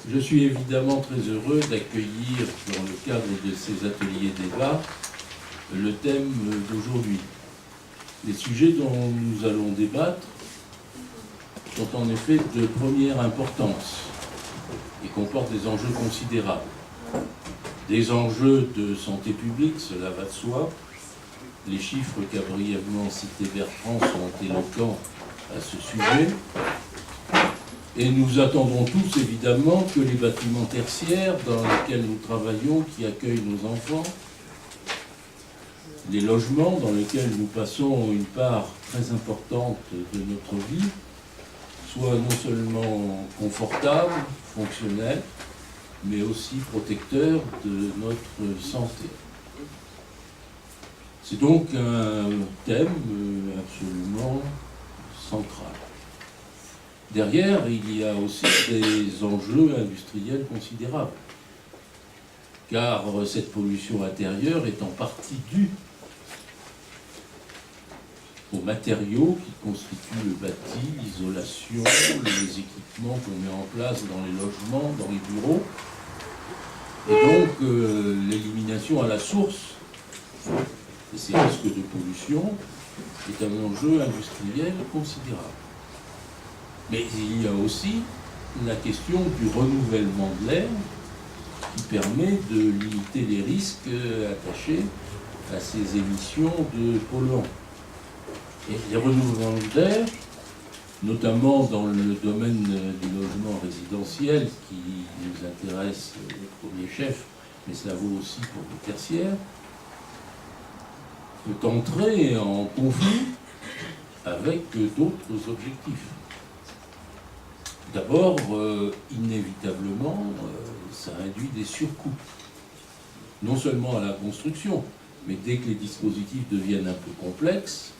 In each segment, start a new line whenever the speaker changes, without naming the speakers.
Je suis évidemment très heureux d'accueillir dans le cadre de ces ateliers débats le thème d'aujourd'hui. Les sujets dont nous allons débattre sont en effet de première importance et comportent des enjeux considérables. Des enjeux de santé publique, cela va de soi. Les chiffres qu'a brièvement cité Bertrand sont éloquents à ce sujet. Et nous attendons tous, évidemment, que les bâtiments tertiaires dans lesquels nous travaillons, qui accueillent nos enfants, les logements dans lesquels nous passons une part très importante de notre vie, soient non seulement confortables, fonctionnels, mais aussi protecteurs de notre santé. C'est donc un thème absolument central. Derrière, il y a aussi des enjeux industriels considérables, car cette pollution intérieure est en partie due aux matériaux qui constituent le bâti, l'isolation, les équipements qu'on met en place dans les logements, dans les bureaux, et donc l'élimination à la source de ces risques de pollution est un enjeu industriel considérable. Mais il y a aussi la question du renouvellement de l'air qui permet de limiter les risques attachés à ces émissions de polluants. Et les renouvellements d'air, notamment dans le domaine du logement résidentiel qui nous intéresse au premier chef, mais cela vaut aussi pour le tertiaire, peut entrer en conflit avec d'autres objectifs. D'abord, inévitablement, ça induit des surcoûts, non seulement à la construction, mais dès que les dispositifs deviennent un peu complexes,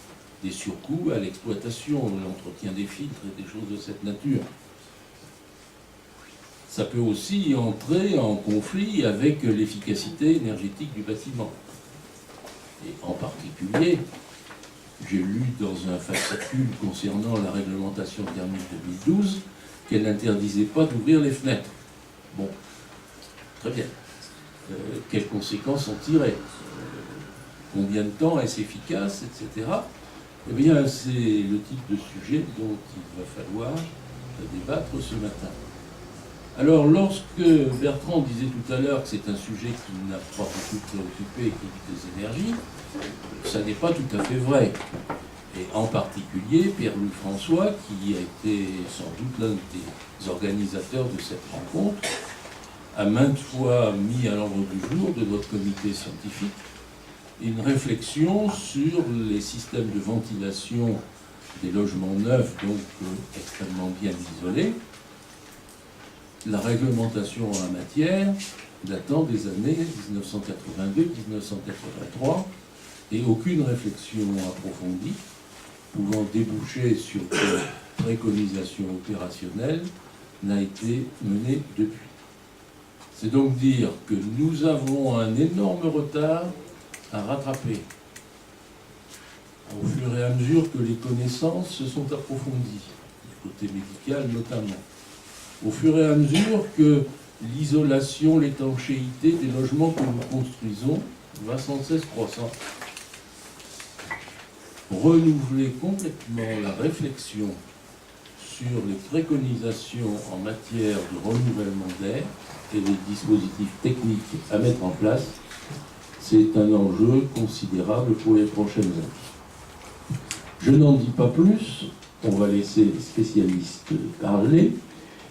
des surcoûts à l'exploitation, l'entretien des filtres et des choses de cette nature. Ça peut aussi entrer en conflit avec l'efficacité énergétique du bâtiment. Et en particulier, j'ai lu dans un fascicule concernant la réglementation thermique 2012 qu'elle n'interdisait pas d'ouvrir les fenêtres. Bon, très bien. Quelles conséquences en tirer? Combien de temps est-ce efficace, etc. Eh bien, c'est le type de sujet dont il va falloir débattre ce matin. Alors, lorsque Bertrand disait tout à l'heure que c'est un sujet qui n'a pas beaucoup préoccupé les énergies, ça n'est pas tout à fait vrai. Et en particulier, Pierre-Louis François, qui a été sans doute l'un des organisateurs de cette rencontre, a maintes fois mis à l'ordre du jour de notre comité scientifique une réflexion sur les systèmes de ventilation des logements neufs, donc extrêmement bien isolés, la réglementation en la matière datant des années 1982-1983, et aucune réflexion approfondie pouvant déboucher sur des préconisations opérationnelles n'a été menée depuis. C'est donc dire que nous avons un énorme retard à rattraper au fur et à mesure que les connaissances se sont approfondies, du côté médical notamment, au fur et à mesure que l'isolation, l'étanchéité des logements que nous construisons va sans cesse croissant. Renouveler complètement la réflexion sur les préconisations en matière de renouvellement d'air et les dispositifs techniques à mettre en place, c'est un enjeu considérable pour les prochaines années. Je n'en dis pas plus, on va laisser les spécialistes parler,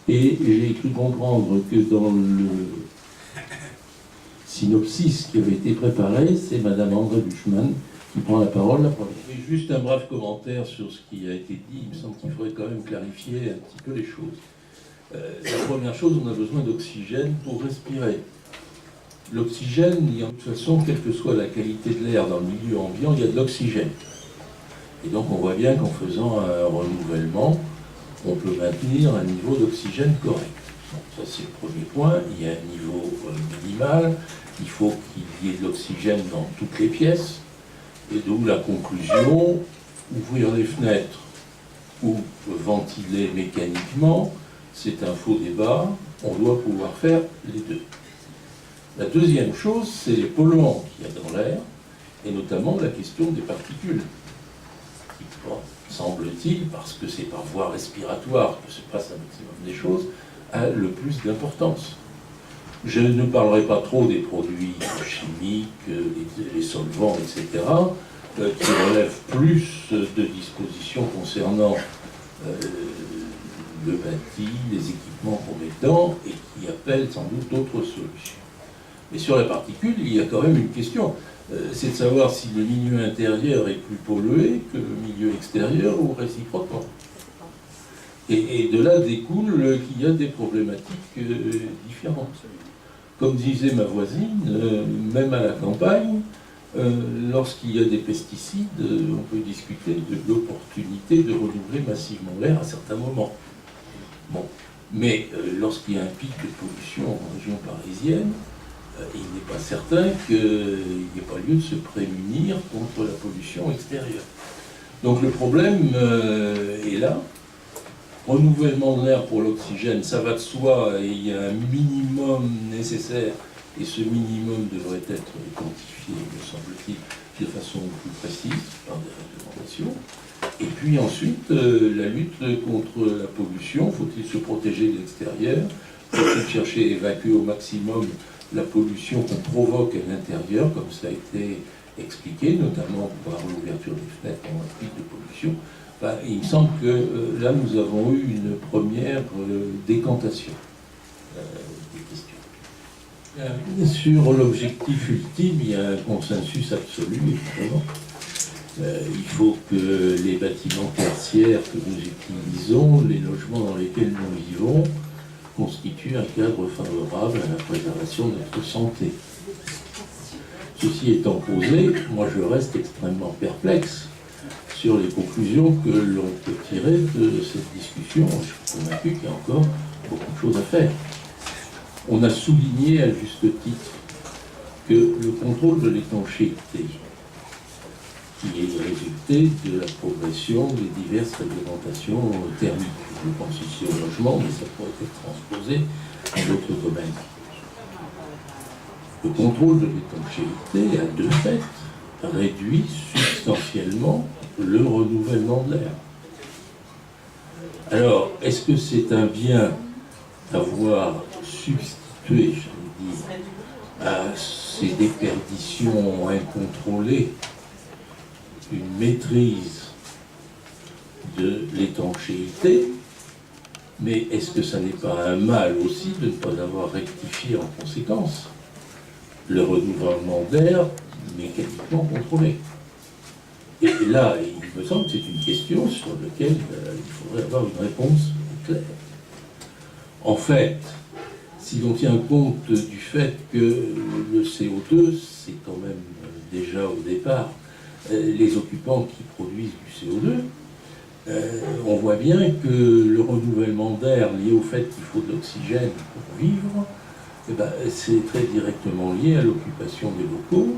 et j'ai cru comprendre que dans le synopsis qui avait été préparé, c'est Madame André Buchmann qui prend la parole la première. Et juste un bref commentaire sur ce qui a été dit. Il me semble qu'il faudrait quand même clarifier un petit peu les choses. La première chose, on a besoin d'oxygène pour respirer. L'oxygène, de toute façon, quelle que soit la qualité de l'air dans le milieu ambiant, il y a de l'oxygène. Et donc on voit bien qu'en faisant un renouvellement, on peut maintenir un niveau d'oxygène correct. Donc ça c'est le premier point. Il y a un niveau minimal. Il faut qu'il y ait de l'oxygène dans toutes les pièces. Et d'où la conclusion, ouvrir les fenêtres ou ventiler mécaniquement c'est un faux débat, on doit pouvoir faire les deux. La deuxième chose, c'est les polluants qu'il y a dans l'air, et notamment la question des particules, qui, semble-t-il, parce que c'est par voie respiratoire que se passe un maximum des choses, a le plus d'importance. Je ne parlerai pas trop des produits chimiques, les solvants, etc., qui relèvent plus de dispositions concernant le bâti, les équipements qu'on met dedans, et qui appellent sans doute d'autres solutions. Mais sur la particule, il y a quand même une question. C'est de savoir si le milieu intérieur est plus pollué que le milieu extérieur ou réciproquement. Et de là découle qu'il y a des problématiques différentes. Comme disait ma voisine, même à la campagne, lorsqu'il y a des pesticides, on peut discuter de l'opportunité de renouveler massivement l'air à certains moments. Bon. Mais lorsqu'il y a un pic de pollution en région parisienne, il n'est pas certain qu'il n'y ait pas lieu de se prémunir contre la pollution extérieure. Donc le problème est là. Renouvellement de l'air pour l'oxygène, ça va de soi, et il y a un minimum nécessaire, et ce minimum devrait être quantifié, me semble-t-il, de façon plus précise par des réglementations. Et puis ensuite, la lutte contre la pollution, faut-il se protéger de l'extérieur, faut-il chercher à évacuer au maximum la pollution qu'on provoque à l'intérieur, comme ça a été expliqué, notamment par l'ouverture des fenêtres en un pic de pollution. Enfin, il me semble que là, nous avons eu une première décantation des questions. Sur l'objectif ultime, il y a un consensus absolu, évidemment. Il faut que les bâtiments tertiaires que nous utilisons, les logements dans lesquels nous vivons, constituent un cadre favorable à la préservation de notre santé. Ceci étant posé, moi je reste extrêmement perplexe sur les conclusions que l'on peut tirer de cette discussion. Je suis convaincu qu'il y a encore beaucoup de choses à faire. On a souligné à juste titre que le contrôle de l'étanchéité, qui est résulté de la progression des diverses réglementations thermiques. Je pense ici au logement, mais ça pourrait être transposé à d'autres domaines. Le contrôle de l'étanchéité a de fait réduit substantiellement le renouvellement de l'air. Alors, est-ce que c'est un bien d'avoir substitué, j'allais dire, à ces déperditions incontrôlées une maîtrise de l'étanchéité, mais est-ce que ça n'est pas un mal aussi de ne pas avoir rectifié en conséquence le renouvellement d'air mécaniquement contrôlé? Et là, il me semble que c'est une question sur laquelle il faudrait avoir une réponse claire. En fait, si l'on tient compte du fait que le CO2, c'est quand même déjà au départ les occupants qui produisent du CO2, on voit bien que le renouvellement d'air lié au fait qu'il faut de l'oxygène pour vivre, eh ben, c'est très directement lié à l'occupation des locaux.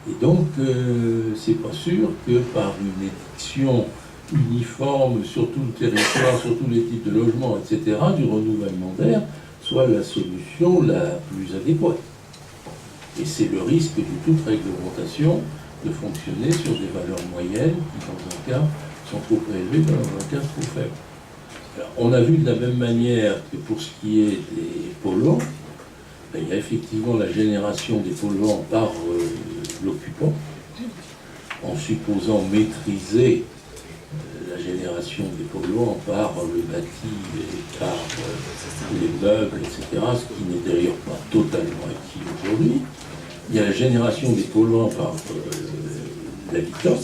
Et donc, c'est pas sûr que par une édiction uniforme sur tout le territoire, sur tous les types de logements, etc., du renouvellement d'air soit la solution la plus adéquate. Et c'est le risque de toute réglementation de fonctionner sur des valeurs moyennes qui, dans un cas, sont trop élevées, dans un cas trop faibles. Alors, on a vu de la même manière que pour ce qui est des polluants, il y a effectivement la génération des polluants par l'occupant, en supposant maîtriser la génération des polluants par le bâti et par les meubles, etc., ce qui n'est d'ailleurs pas totalement acquis aujourd'hui. Il y a la génération des polluants par l'habitat,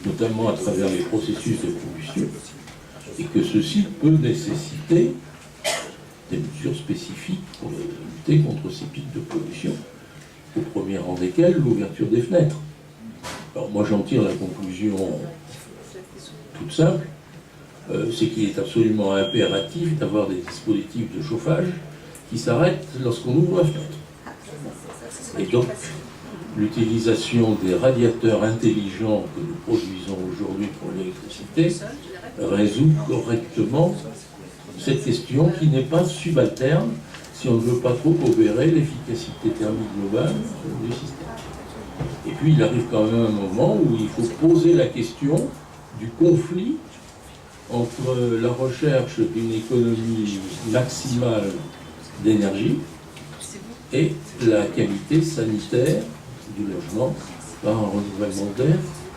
notamment à travers les processus de pollution, et que ceci peut nécessiter des mesures spécifiques pour lutter contre ces pics de pollution, au premier rang desquels l'ouverture des fenêtres. Alors moi j'en tire la conclusion toute simple, c'est qu'il est absolument impératif d'avoir des dispositifs de chauffage qui s'arrêtent lorsqu'on ouvre la fenêtre. Et donc, l'utilisation des radiateurs intelligents que nous produisons aujourd'hui pour l'électricité résout correctement cette question qui n'est pas subalterne si on ne veut pas trop obérer l'efficacité thermique globale du système. Et puis il arrive quand même un moment où il faut poser la question du conflit entre la recherche d'une économie maximale d'énergie et la qualité sanitaire du logement par un renouvellement d'air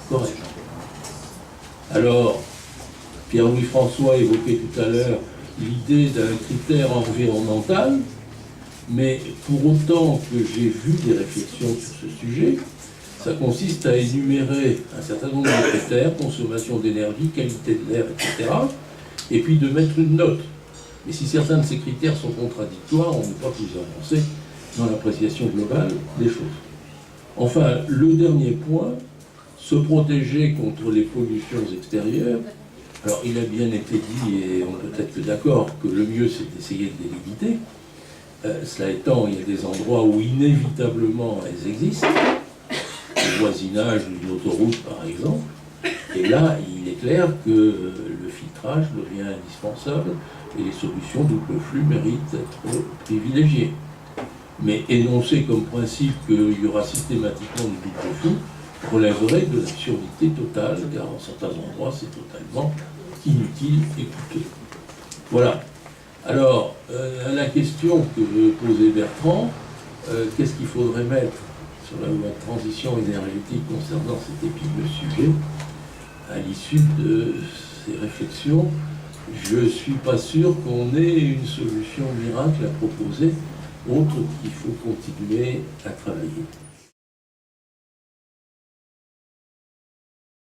correct. Alors, Pierre-Louis François évoquait tout à l'heure l'idée d'un critère environnemental, mais pour autant que j'ai vu des réflexions sur ce sujet, ça consiste à énumérer un certain nombre de critères, consommation d'énergie, qualité de l'air, etc., et puis de mettre une note. Mais si certains de ces critères sont contradictoires, on n'est pas plus avancé dans l'appréciation globale des choses. Enfin, le dernier point, se protéger contre les pollutions extérieures. Alors, il a bien été dit, et on peut être que d'accord, que le mieux, c'est d'essayer de les limiter. Cela étant, il y a des endroits où inévitablement elles existent, le voisinage d'une autoroute par exemple, et là, il est clair que le filtrage devient indispensable et les solutions double flux méritent d'être privilégiées. Mais énoncer comme principe qu'il y aura systématiquement du double flux relèverait de l'absurdité totale, car en certains endroits, c'est totalement inutile et coûteux. Voilà. Alors, à la question que posait Bertrand, qu'est-ce qu'il faudrait mettre sur la loi de transition énergétique concernant cet épineux sujet, à l'issue de ces réflexions, je ne suis pas sûr qu'on ait une solution miracle à proposer, autre qu'il faut continuer à travailler.